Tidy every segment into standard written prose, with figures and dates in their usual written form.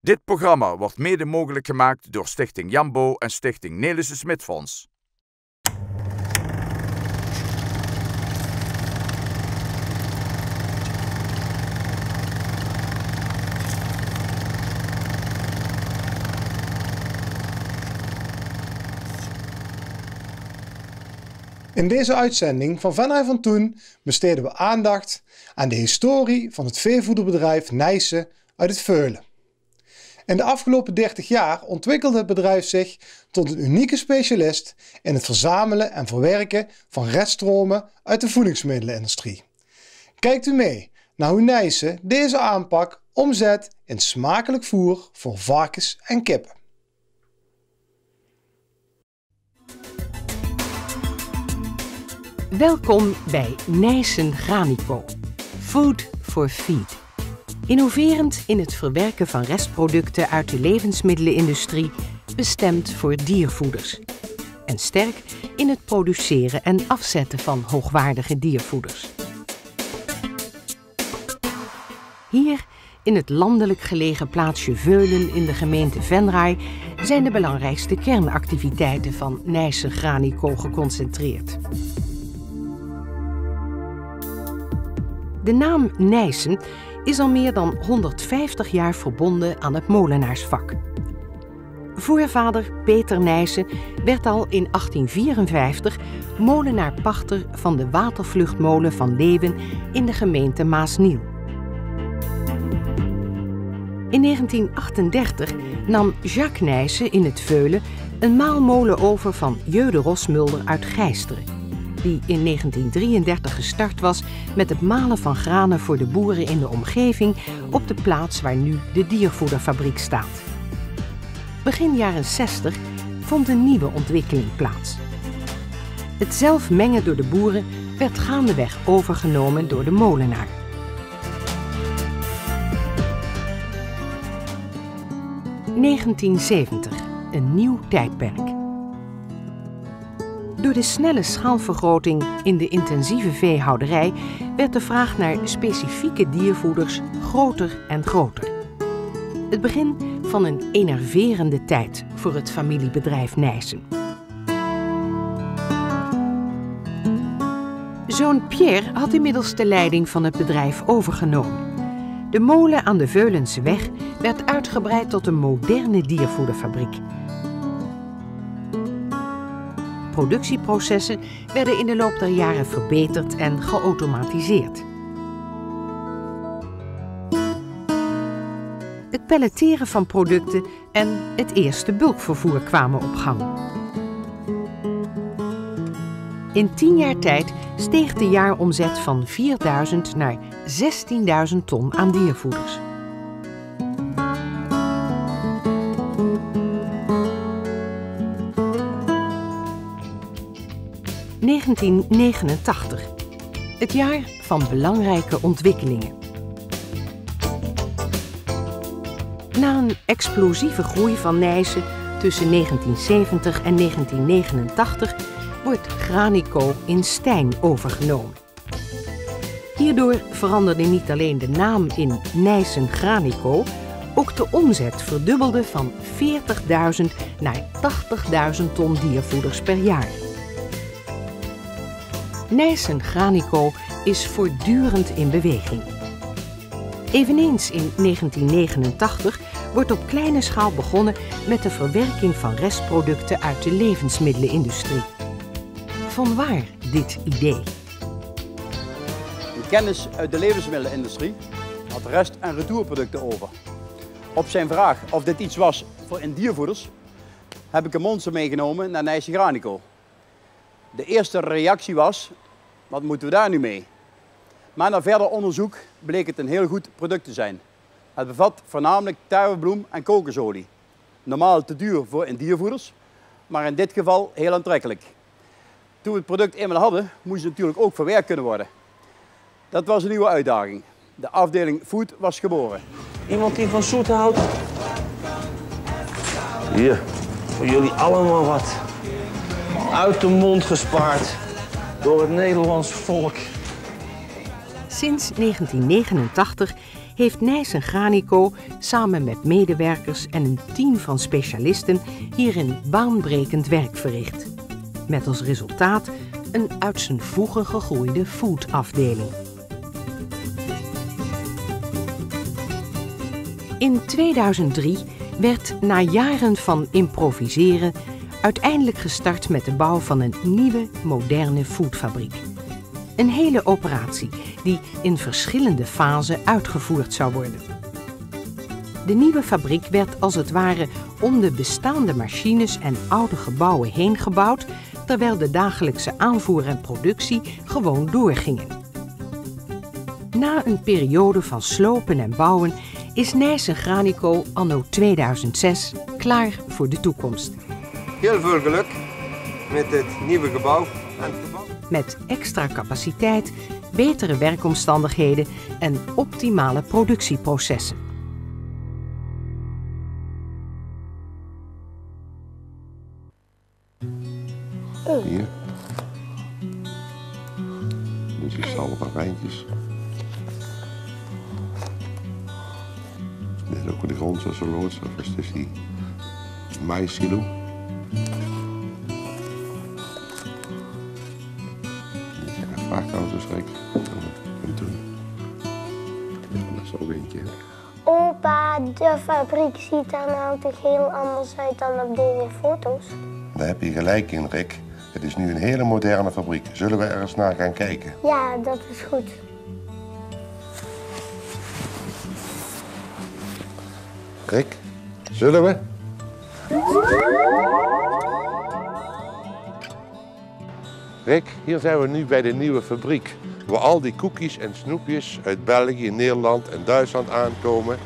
Dit programma wordt mede mogelijk gemaakt door Stichting Jambo en Stichting Nelissen Smit Fonds. In deze uitzending van Venray van Toen besteden we aandacht aan de historie van het veevoederbedrijf Nijssen uit het Veulen. In de afgelopen 30 jaar ontwikkelde het bedrijf zich tot een unieke specialist in het verzamelen en verwerken van reststromen uit de voedingsmiddelenindustrie. Kijkt u mee naar hoe Nijssen deze aanpak omzet in smakelijk voer voor varkens en kippen. Welkom bij Nijssen Granico, Food for Feed. Innoverend in het verwerken van restproducten uit de levensmiddelenindustrie, bestemd voor diervoeders. En sterk in het produceren en afzetten van hoogwaardige diervoeders. Hier, in het landelijk gelegen plaatsje Veulen in de gemeente Venray, zijn de belangrijkste kernactiviteiten van Nijssen Granico geconcentreerd. De naam Nijssen is al meer dan 150 jaar verbonden aan het molenaarsvak. Voorvader Peter Nijssen werd al in 1854 molenaar-pachter van de watervluchtmolen van Leeuwen in de gemeente Maasniel. In 1938 nam Jacques Nijssen in het Veulen een maalmolen over van Jeu de Rosmulder uit Gijsteren, die in 1933 gestart was met het malen van granen voor de boeren in de omgeving op de plaats waar nu de diervoederfabriek staat. Begin jaren 60 vond een nieuwe ontwikkeling plaats. Het zelf mengen door de boeren werd gaandeweg overgenomen door de molenaar. (1970), een nieuw tijdperk. Door de snelle schaalvergroting in de intensieve veehouderij werd de vraag naar specifieke diervoeders groter en groter. Het begin van een enerverende tijd voor het familiebedrijf Nijssen. Zoon Pierre had inmiddels de leiding van het bedrijf overgenomen. De molen aan de Veulense weg werd uitgebreid tot een moderne diervoederfabriek. Productieprocessen werden in de loop der jaren verbeterd en geautomatiseerd. Het pelleteren van producten en het eerste bulkvervoer kwamen op gang. In 10 jaar tijd steeg de jaaromzet van 4.000 naar 16.000 ton aan diervoeders. (1989), het jaar van belangrijke ontwikkelingen. Na een explosieve groei van Nijssen tussen 1970 en 1989 wordt Granico in Stein overgenomen. Hierdoor veranderde niet alleen de naam in Nijssen Granico, ook de omzet verdubbelde van 40.000 naar 80.000 ton diervoeders per jaar. Nijssen Granico is voortdurend in beweging. Eveneens in 1989 wordt op kleine schaal begonnen met de verwerking van restproducten uit de levensmiddelenindustrie. Vanwaar dit idee? Een kennis uit de levensmiddelenindustrie had rest- en retourproducten over. Op zijn vraag of dit iets was voor in diervoeders, heb ik een monster meegenomen naar Nijssen Granico. De eerste reactie was: wat moeten we daar nu mee? Maar na verder onderzoek bleek het een heel goed product te zijn. Het bevat voornamelijk tarwebloem en kokosolie. Normaal te duur voor in diervoeders, maar in dit geval heel aantrekkelijk. Toen we het product eenmaal hadden, moest het natuurlijk ook verwerkt kunnen worden. Dat was een nieuwe uitdaging. De afdeling Food was geboren. Iemand die van zoete houdt? Hier, voor jullie allemaal wat. Uit de mond gespaard door het Nederlandse volk. Sinds 1989 heeft Nijssen Granico samen met medewerkers en een team van specialisten hierin baanbrekend werk verricht. Met als resultaat een uit zijn voegen gegroeide foodafdeling. In 2003 werd na jaren van improviseren uiteindelijk gestart met de bouw van een nieuwe, moderne foodfabriek. Een hele operatie die in verschillende fasen uitgevoerd zou worden. De nieuwe fabriek werd als het ware om de bestaande machines en oude gebouwen heen gebouwd, terwijl de dagelijkse aanvoer en productie gewoon doorgingen. Na een periode van slopen en bouwen is Nijssen Granico anno 2006 klaar voor de toekomst. Heel veel geluk met het nieuwe gebouw. Met extra capaciteit, betere werkomstandigheden en optimale productieprocessen. Hier. Dus je zal wat rijntjes. Dit is ook de grond zoals een loods, of is dus die maïssilo. Vrachtauto's rijk. En toen. Ja, dat is ook eentje. Opa, de fabriek ziet er nou toch heel anders uit dan op deze foto's? Daar heb je gelijk in, Rick. Het is nu een hele moderne fabriek. Zullen we er eens naar gaan kijken? Ja, dat is goed. Rick, zullen we? Rick, hier zijn we nu bij de nieuwe fabriek. Waar al die koekjes en snoepjes uit België, Nederland en Duitsland aankomen.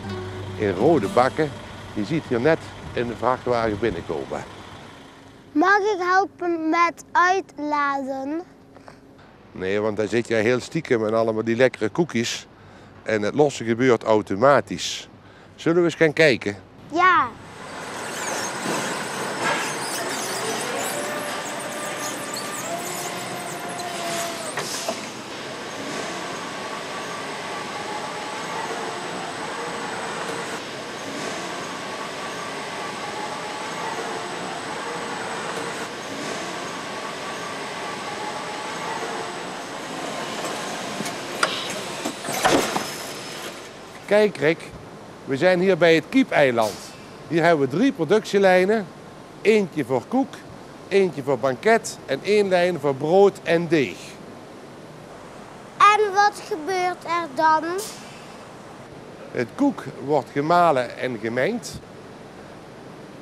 In rode bakken. Je ziet hier net in de vrachtwagen binnenkomen. Mag ik helpen met uitladen? Nee, want daar zit jij heel stiekem en allemaal die lekkere koekjes. En het lossen gebeurt automatisch. Zullen we eens gaan kijken? Ja. Kijk Rick, we zijn hier bij het Kiepeiland. Hier hebben we 3 productielijnen. Eentje voor koek, eentje voor banket en 1 lijn voor brood en deeg. En wat gebeurt er dan? Het koek wordt gemalen en gemengd.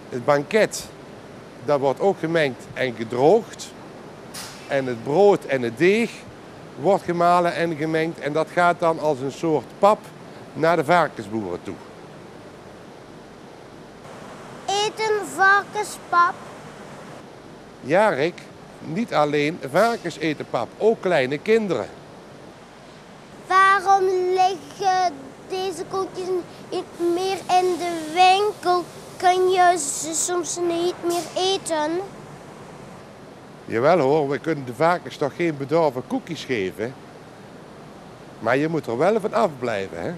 Het banket, dat wordt ook gemengd en gedroogd. En het brood en het deeg wordt gemalen en gemengd. En dat gaat dan als een soort pap naar de varkensboeren toe. Eten varkens pap? Ja, Rick. Niet alleen varkens eten pap, ook kleine kinderen. Waarom liggen deze koekjes niet meer in de winkel? Kun je ze soms niet meer eten? Jawel hoor, we kunnen de varkens toch geen bedorven koekjes geven. Maar je moet er wel van afblijven, hè.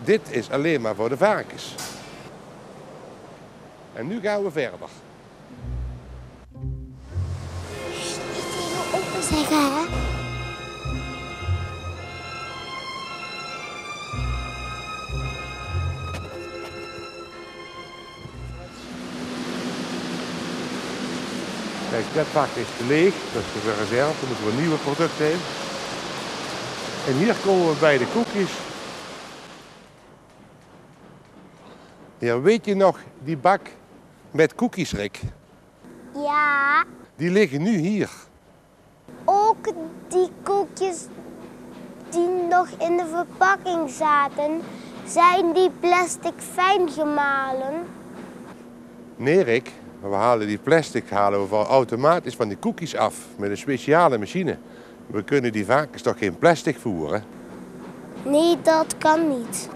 Dit is alleen maar voor de varkens. En nu gaan we verder. Niet tegen open zeggen, hè? Kijk, dat vak is te leeg, dat is de reserve, dan moeten we een nieuwe product heen. En hier komen we bij de koekjes. Ja, weet je nog die bak met koekjes, Rick? Ja. Die liggen nu hier. Ook die koekjes die nog in de verpakking zaten, zijn die plastic fijn gemalen? Nee, Rick. We halen die plastic automatisch van die koekjes af met een speciale machine. We kunnen die varkens toch geen plastic voeren? Nee, dat kan niet.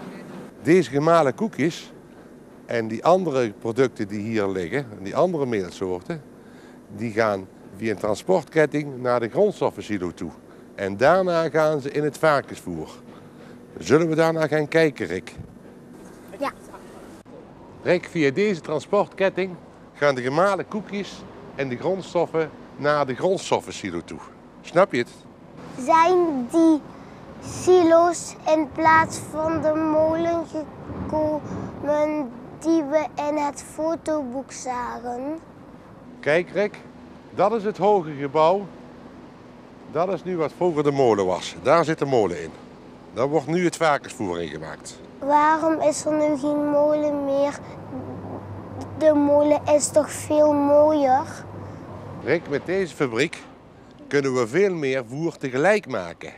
Deze gemalen koekjes en die andere producten die hier liggen, die andere meelsoorten, die gaan via een transportketting naar de grondstoffensilo toe. En daarna gaan ze in het varkensvoer. Zullen we daarna gaan kijken, Rick? Ja. Rick, via deze transportketting gaan de gemalen koekjes en de grondstoffen naar de grondstoffensilo toe. Snap je het? Zijn die silo's in plaats van de molen gekomen die we in het fotoboek zagen? Kijk, Rick, dat is het hoge gebouw. Dat is nu wat vroeger de molen was. Daar zit de molen in. Daar wordt nu het varkensvoer in gemaakt. Waarom is er nu geen molen meer? De molen is toch veel mooier? Rick, met deze fabriek kunnen we veel meer voer tegelijk maken.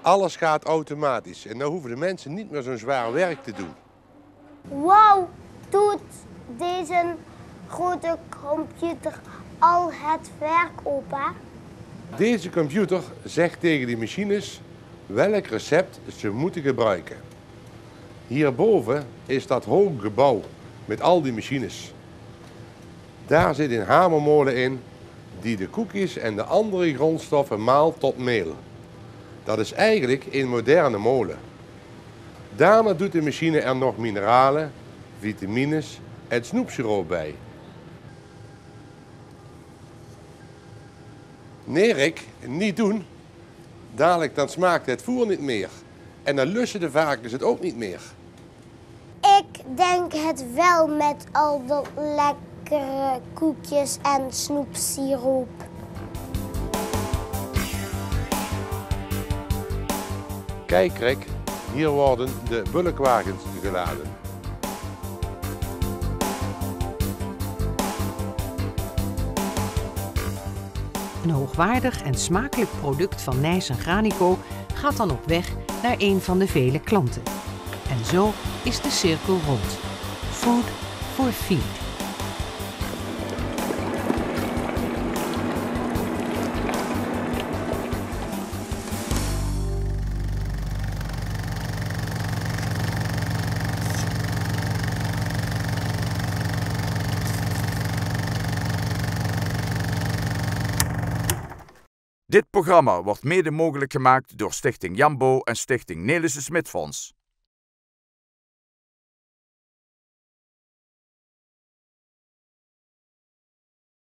Alles gaat automatisch en dan hoeven de mensen niet meer zo'n zwaar werk te doen. Wauw, doet deze grote computer al het werk open? Deze computer zegt tegen die machines welk recept ze moeten gebruiken. Hierboven is dat hoge gebouw met al die machines. Daar zit een hamermolen in die de koekjes en de andere grondstoffen maalt tot meel. Dat is eigenlijk een moderne molen. Daarna doet de machine er nog mineralen, vitamines en snoepsiroop bij. Nee, Rick, niet doen. Dadelijk dan smaakt het voer niet meer. En dan lussen de varkens het ook niet meer. Ik denk het wel met al dat lekkere koekjes en snoepsiroop. Kijk, Rick, hier worden de bulkwagens geladen. Een hoogwaardig en smakelijk product van Nijsse Granico gaat dan op weg naar een van de vele klanten. En zo is de cirkel rond. Food for feed. Dit programma wordt mede mogelijk gemaakt door Stichting Jambo en Stichting Nelissen Smit Fonds.